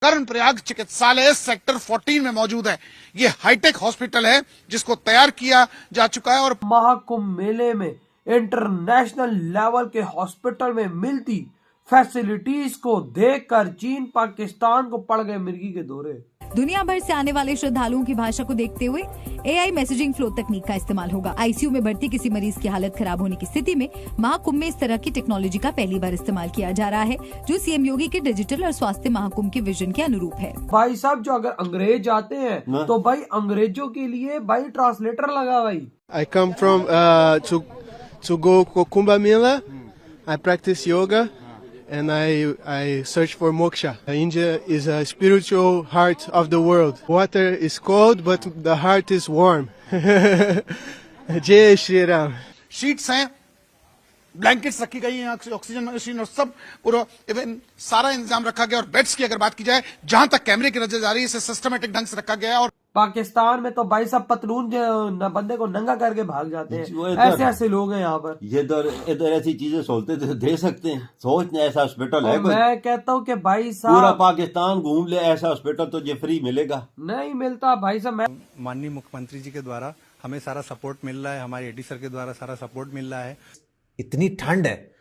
कर्णप्रयाग चिकित्सालय सेक्टर 14 में मौजूद है। ये हाईटेक हॉस्पिटल है जिसको तैयार किया जा चुका है और महाकुंभ मेले में इंटरनेशनल लेवल के हॉस्पिटल में मिलती फैसिलिटीज को देखकर चीन पाकिस्तान को पड़ गए मिर्गी के दौरे। दुनिया भर से आने वाले श्रद्धालुओं की भाषा को देखते हुए AI मैसेजिंग फ्लो तकनीक का इस्तेमाल होगा। ICU में भर्ती किसी मरीज की हालत खराब होने की स्थिति में महाकुंभ में इस तरह की टेक्नोलॉजी का पहली बार इस्तेमाल किया जा रहा है, जो CM योगी के डिजिटल और स्वास्थ्य महाकुंभ के विजन के अनुरूप है। भाई साहब, जो अगर अंग्रेज आते हैं तो भाई अंग्रेजों के लिए भाई ट्रांसलेटर लगा भाई। I come from to go Kumbh Mela. I practice yoga and I search for moksha. India is a spiritual heart of the world. Water is cold, but the heart is warm. Jai Shri Ram. Sheets हैं, blankets रखी गई हैं, oxygen machine और सब पूरा even सारा इंतजाम रखा गया। और बेड्स की अगर बात की जाए, जहां तक कैमरे की नजर जा रही है, इसे सिस्टमेटिक ढंग से रखा गया है। और पाकिस्तान में तो भाई साहब पतलून बंदे को नंगा करके भाग जाते हैं, ऐसे ऐसे लोग हैं यहाँ पर। ये इधर ऐसी चीजें सोचते थे, दे सकते हैं, सोचने ऐसा हॉस्पिटल है कोई? मैं कहता हूँ कि भाई साहब पूरा पाकिस्तान घूम ले, ऐसा हॉस्पिटल तो ये फ्री मिलेगा नहीं मिलता भाई साहब। माननीय मुख्यमंत्री जी के द्वारा हमें सारा सपोर्ट मिल रहा है, हमारे AD सर के द्वारा सारा सपोर्ट मिल रहा है। इतनी ठंड है,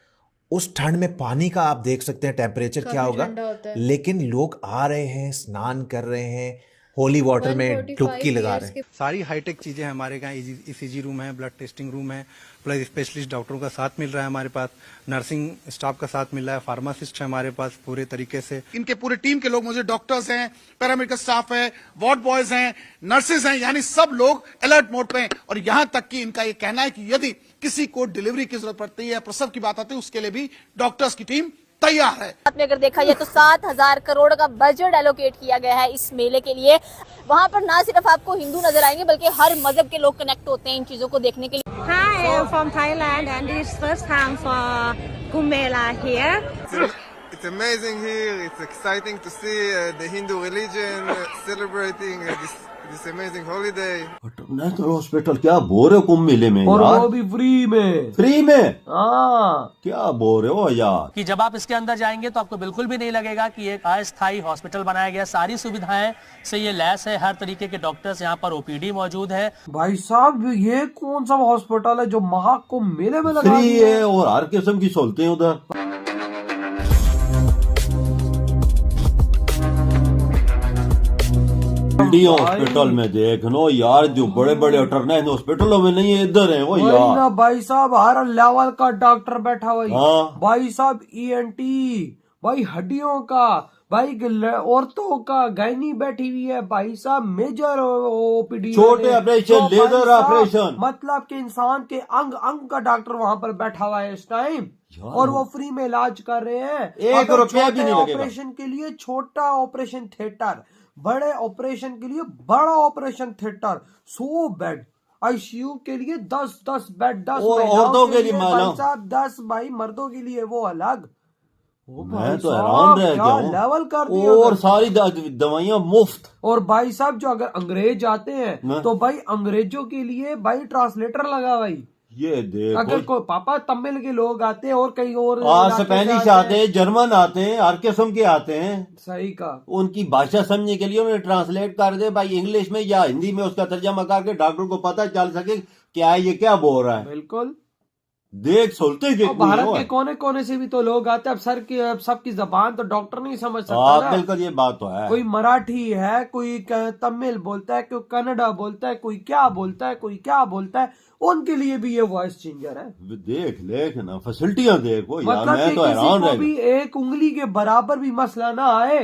उस ठंड में पानी का आप देख सकते हैं टेम्परेचर क्या होगा, लेकिन लोग आ रहे हैं, स्नान कर रहे हैं, होली वाटर में डुबकी लगा रहे हैं। सारी हाईटेक चीजें हमारे यहाँ ECG रूम है, ब्लड टेस्टिंग रूम है, प्लस स्पेशलिस्ट डॉक्टरों का साथ मिल रहा है हमारे पास, नर्सिंग स्टाफ का साथ मिल रहा है, फार्मासिस्ट है हमारे पास पूरे तरीके से। इनके पूरे टीम के लोग मुझे डॉक्टर्स हैं, पैरामेडिकल स्टाफ है, वार्ड बॉयज हैं, नर्सेज हैं, यानी सब लोग अलर्ट मोड पे हैं। और यहां तक कि इनका ये कहना है कि यदि किसी को डिलीवरी की जरूरत पड़ती है, प्रसव की बात आती है, उसके लिए भी डॉक्टर्स की टीम तैयार है। आपने अगर देखा जाए तो 7,000 करोड़ का बजट एलोकेट किया गया है इस मेले के लिए। वहाँ पर ना सिर्फ आपको हिंदू नजर आएंगे बल्कि हर मजहब के लोग कनेक्ट होते हैं इन चीजों को देखने के लिए। Hi, I'm from Thailand and this is first time for Kumbh Mela here. It's amazing here. It's exciting to see the Hindu religion celebrating this amazing holiday. International hospital क्या बोल रहे हो कुंभ मेले में और यार? वो भी फ्री में। फ्री में? हाँ, क्या बोल रहे हो यार? कि जब आप इसके अंदर जाएंगे तो आपको बिल्कुल भी नहीं लगेगा कि एक अस्थायी हॉस्पिटल बनाया गया। सारी सुविधाएं से ये लैस है, हर तरीके के डॉक्टर्स यहाँ पर OPD मौजूद है। भाई साहब ये कौन सा हॉस्पिटल है जो महाकुंभ मेले में लगा फ्री है और हर किस्म की सहूलतें उधर। हॉस्पिटल में देख नो यार, जो बड़े बड़े इंटरनेशनल हॉस्पिटलों में नहीं है, इधर है वो यार। ना भाई साहब हर लेवल का डॉक्टर बैठा हुआ है। हाँ। भाई साहब ENT, भाई हड्डियों का, भाई औरतों का, गायनी बैठी हुई है, भाई साहब मेजर OPD, छोटे ऑपरेशन, लेजर ऑपरेशन, मतलब कि इंसान के अंग अंग का डॉक्टर वहाँ पर बैठा हुआ है इस टाइम, और वो फ्री में इलाज कर रहे हैं। 1 रुपया भी नहीं लगेगा। ऑपरेशन के लिए छोटा ऑपरेशन थिएटर, बड़े ऑपरेशन के लिए बड़ा ऑपरेशन थिएटर, 100 बेड, ICU के लिए 10 बेड, 10 औरतों के लिए भाई साहब 10, भाई मर्दों के लिए वो अलग। मैं तो हैरान रह गया हूँ। लेवल कर दिया। और सारी दवाइयाँ मुफ्त। और भाई साहब जो अगर अंग्रेज आते हैं तो भाई अंग्रेजों के लिए भाई ट्रांसलेटर लगा भाई। ये देखो, अगर कोई पापा तमिल के लोग आते हैं और कहीं और स्पेनिश आते हैं, जर्मन आते हैं, हर किस्म के आते हैं। सही का, उनकी भाषा समझने के लिए उन्हें ट्रांसलेट कर दे भाई, इंग्लिश में या हिंदी में उसका तर्जमा करके डॉक्टर को पता चल सके क्या है, ये क्या बोल रहा है। बिल्कुल देख सोलते के भारत के कोने कोने से भी तो लोग आते हैं। अब सबकी जबान तो डॉक्टर नहीं समझ सकता ना। बिल्कुल ये बात तो है। कोई मराठी है, कोई तमिल बोलता है, कोई कन्नड़ा बोलता है, कोई क्या बोलता है, कोई क्या बोलता है, उनके लिए भी ये वॉइस चेंजर है। देख ना फैसिलिटियां देखो यार, मतलब मैं तो हैरान रह गया। एक उंगली के बराबर भी मसला ना आए।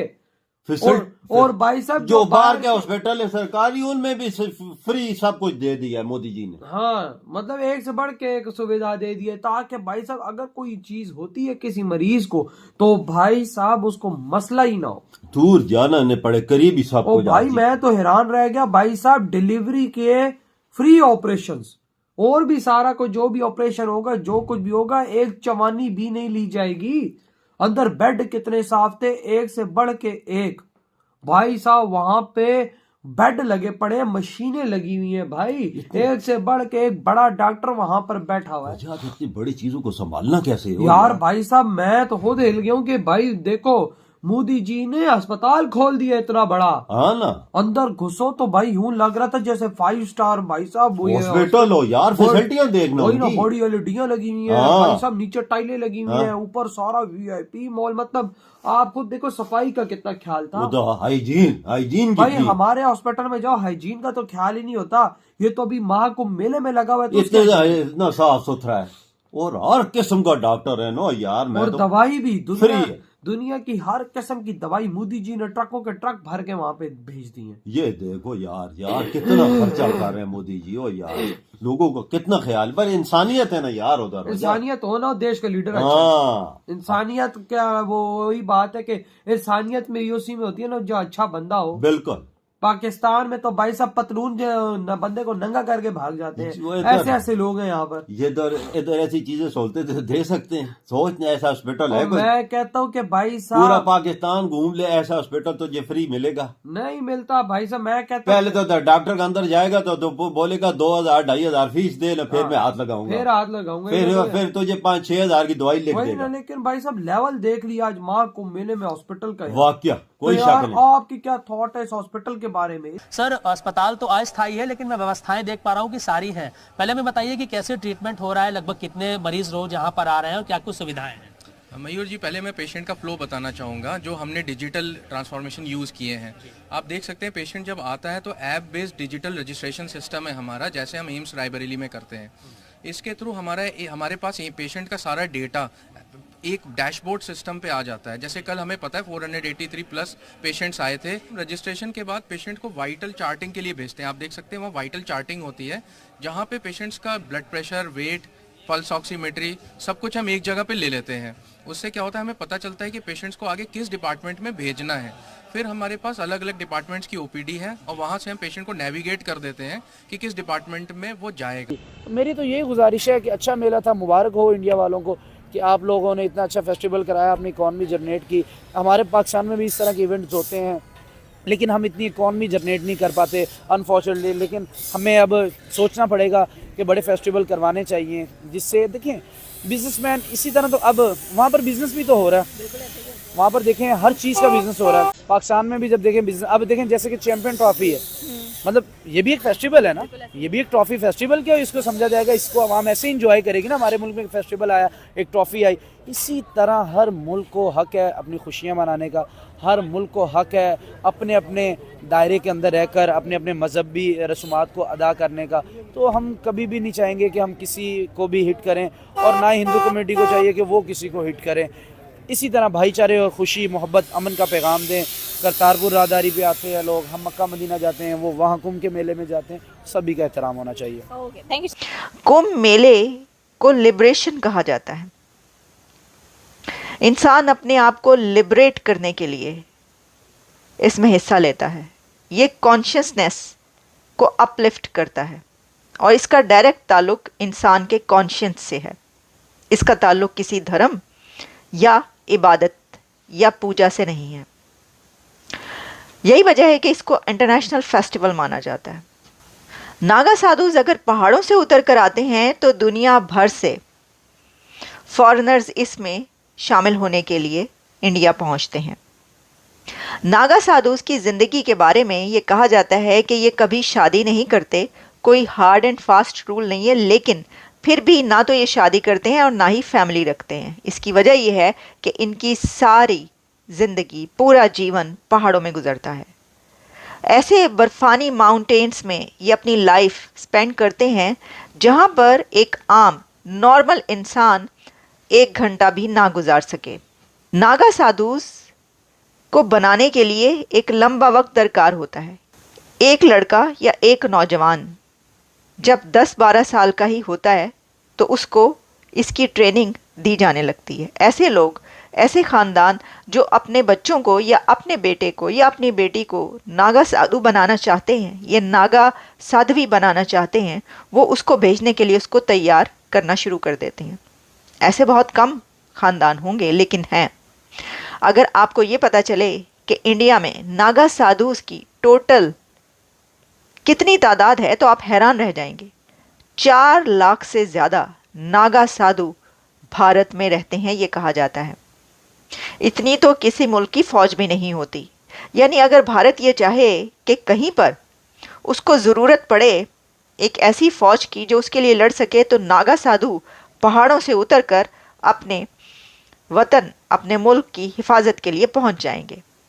और भाई साहब जो बाहर के हॉस्पिटल है सरकारी, उनमें भी फ्री सब कुछ दे दिया है मोदी जी ने। हाँ, मतलब एक से बढ़ के एक सुविधा दे दी है, ताकि भाई साहब अगर कोई चीज होती है किसी मरीज को तो भाई साहब उसको मसला ही ना हो, दूर जाना नहीं पड़े, करीब ही सब कुछ। भाई मैं तो हैरान रह गया भाई साहब, डिलीवरी के फ्री ऑपरेशंस और भी सारा को जो भी ऑपरेशन होगा, जो कुछ भी होगा, एक चवानी भी नहीं ली जाएगी। अंदर बेड कितने साफ थे, एक से बढ़ के एक। भाई साहब वहां पे बेड लगे पड़े हैं, मशीनें लगी हुई हैं भाई, एक से बढ़ के एक बड़ा डॉक्टर वहां पर बैठा हुआ है। इतनी बड़ी चीजों को संभालना कैसे हो यार भाई साहब मैं तो खुद हिल गया हूँ कि भाई देखो मोदी जी ने अस्पताल खोल दिया इतना बड़ा, हाँ ना, अंदर घुसो तो भाई यूं लग रहा था जैसे 5 स्टार भाई साहब। हॉस्पिटल हो यार, फैसिलिटियां देखना वही ना, उनकी। बड़ी एलईडियां लगी हुई है हाँ। भाई साहब, नीचे टाइलें लगी हुई हैं, ऊपर सारा वीआईपी मॉल। मतलब आप खुद देखो सफाई का कितना ख्याल था। वो तो हाइजीन भाई कितनी। हमारे हॉस्पिटल में जाओ, हाइजीन का तो ख्याल ही नहीं होता। ये तो अभी महाकुंभ मेले में लगा हुआ है तो इतना साफ सुथरा है, और हर किस्म का डॉक्टर है ना यार। मैं और तो दवाई भी फ्री है। दुनिया की हर किस्म की दवाई मोदी जी ने ट्रकों के ट्रक भर के वहां पे भेज दी है। ये देखो यार कितना खर्चा कर रहे हैं मोदी जी। ओ यार, लोगों को कितना ख्याल, पर इंसानियत है ना यार उधर। इंसानियत हो ना, देश का लीडर अच्छा। हाँ, इंसानियत क्या, वो वही बात है कि इंसानियत में उसी में होती है ना, जो अच्छा बंदा हो। बिल्कुल। पाकिस्तान में तो भाई साहब पतलून जो बंदे को नंगा करके भाग जाते हैं, ऐसे ऐसे लोग हैं यहाँ पर। ये इधर ऐसी चीजें सोचते थे, दे सकते हैं। सोच ने ऐसा हॉस्पिटल है कोई? मैं कहता हूँ कि भाई साहब पूरा पाकिस्तान घूम ले, ऐसा हॉस्पिटल तो ये फ्री मिलेगा? नहीं मिलता भाई साहब। मैं कहता पहले तो डॉक्टर के अंदर जाएगा तो बोलेगा 2000-2500 फीस दे ना, फिर मैं हाथ लगाऊंगा, फिर हाथ लगाऊंगा, फिर तुझे 5-6 हजार की दवाई लिख देगा। लेकिन भाई साहब लेवल देख लिया आज महाकुंभ मेले में हॉस्पिटल का। वाकया कोई तो शक यार, नहीं। आपकी क्या थॉट है इस हॉस्पिटल के बारे में? सर अस्पताल तो अस्थायी है, लेकिन मैं व्यवस्थाएं देख पा रहा हूँ कि सारी हैं। पहले हमें बताइए कि कैसे ट्रीटमेंट हो रहा है, लगभग कितने मरीज रोज यहाँ पर आ रहे हैं और क्या कुछ सुविधाएं हैं? मयूर जी, पहले मैं पेशेंट का फ्लो बताना चाहूँगा जो हमने डिजिटल ट्रांसफॉर्मेशन यूज़ किए हैं। आप देख सकते हैं पेशेंट जब आता है तो app based digital registration system है हमारा, जैसे हम एम्स रायबरेली में करते हैं। इसके थ्रू हमारे पास पेशेंट का सारा डेटा एक डैशबोर्ड सिस्टम पे आ जाता है। जैसे कल हमें पता है 483 प्लस पेशेंट्स आए थे। रजिस्ट्रेशन के बाद पेशेंट को वाइटल चार्टिंग के लिए भेजते हैं। आप देख सकते हैं वहाँ वाइटल चार्टिंग होती है, जहाँ पे पेशेंट्स का blood pressure, weight, pulse oximetry सब कुछ हम एक जगह पे ले लेते हैं। उससे क्या होता है, हमें पता चलता है कि पेशेंट्स को आगे किस डिपार्टमेंट में भेजना है। फिर हमारे पास अलग अलग डिपार्टमेंट्स की ओपीडी है और वहाँ से हम पेशेंट को नेविगेट कर देते हैं कि किस डिपार्टमेंट में वो जाएगा। मेरी तो यही गुजारिश है कि अच्छा मेला था, मुबारक हो इंडिया वालों को कि आप लोगों ने इतना अच्छा फेस्टिवल कराया, अपनी इकॉनमी जनरेट की। हमारे पाकिस्तान में भी इस तरह के इवेंट्स होते हैं, लेकिन हम इतनी इकॉनमी जनरेट नहीं कर पाते अनफॉर्चुनेटली। लेकिन हमें अब सोचना पड़ेगा कि बड़े फेस्टिवल करवाने चाहिए, जिससे देखिए बिजनेसमैन इसी तरह, तो अब वहाँ पर बिजनेस भी तो हो रहा है, वहाँ पर देखें हर चीज़ का बिजनेस हो रहा है। पाकिस्तान में भी जब देखें बिजनेस, अब देखें जैसे कि चैंपियन ट्रॉफी है, मतलब ये भी एक फेस्टिवल है ना, ये भी एक ट्रॉफी फेस्टिवल क्या, इसको समझा जाएगा, इसको आवाम ऐसे इंजॉय करेगी ना। हमारे मुल्क में एक फेस्टिवल आया, एक ट्रॉफी आई, इसी तरह हर मुल्क को हक है अपनी खुशियाँ मनाने का, हर मुल्क को हक है अपने अपने दायरे के अंदर रहकर अपने अपने मजहबी रसूमात को अदा करने का। तो हम कभी भी नहीं चाहेंगे कि हम किसी को भी हिट करें, और ना ही हिंदू कम्युनिटी को चाहिए कि वो किसी को हिट करें। इसी तरह भाईचारे और खुशी, मोहब्बत, अमन का पैगाम दें। करतारपुर राहदारी पे आते हैं लोग, हम मक्का मदीना जाते हैं, वो वहाँ कुंभ के मेले में जाते हैं, सभी का एहतराम होना चाहिए। Thank you. कुंभ मेले को लिबरेशन कहा जाता है। इंसान अपने आप को लिबरेट करने के लिए इसमें हिस्सा लेता है। ये कॉन्शियसनेस को अपलिफ्ट करता है और इसका डायरेक्ट ताल्लुक इंसान के कॉन्शियस से है। इसका ताल्लुक किसी धर्म या इबादत या पूजा से नहीं है। यही वजह है कि इसको इंटरनेशनल फेस्टिवल माना जाता है। नागा साधुज अगर पहाड़ों से उतर कर आते हैं तो दुनिया भर से फॉरेनर्स इसमें शामिल होने के लिए इंडिया पहुंचते हैं। नागा साधुज की ज़िंदगी के बारे में ये कहा जाता है कि ये कभी शादी नहीं करते, कोई हार्ड एंड फास्ट रूल नहीं है, लेकिन फिर भी ना तो ये शादी करते हैं और ना ही फैमिली रखते हैं। इसकी वजह यह है कि इनकी सारी ज़िंदगी, पूरा जीवन पहाड़ों में गुजरता है। ऐसे बर्फानी माउंटेन्स में ये अपनी लाइफ स्पेंड करते हैं जहाँ पर एक आम नॉर्मल इंसान 1 घंटा भी ना गुजार सके। नागा साधुस को बनाने के लिए एक लंबा वक्त दरकार होता है। एक लड़का या एक नौजवान जब 10-12 साल का ही होता है तो उसको इसकी ट्रेनिंग दी जाने लगती है। ऐसे लोग, ऐसे ख़ानदान जो अपने बच्चों को या अपने बेटे को या अपनी बेटी को नागा साधु बनाना चाहते हैं, ये नागा साध्वी बनाना चाहते हैं, वो उसको भेजने के लिए उसको तैयार करना शुरू कर देते हैं। ऐसे बहुत कम ख़ानदान होंगे, लेकिन हैं। अगर आपको ये पता चले कि इंडिया में नागा साधुस की टोटल कितनी तादाद है तो आप हैरान रह जाएंगे। 4 लाख से ज़्यादा नागा साधु भारत में रहते हैं, ये कहा जाता है। इतनी तो किसी मुल्क की फौज भी नहीं होती। यानी अगर भारत ये चाहे कि कहीं पर उसको ज़रूरत पड़े एक ऐसी फौज की जो उसके लिए लड़ सके, तो नागा साधु पहाड़ों से उतरकर अपने वतन, अपने मुल्क की हिफाजत के लिए पहुंच जाएंगे।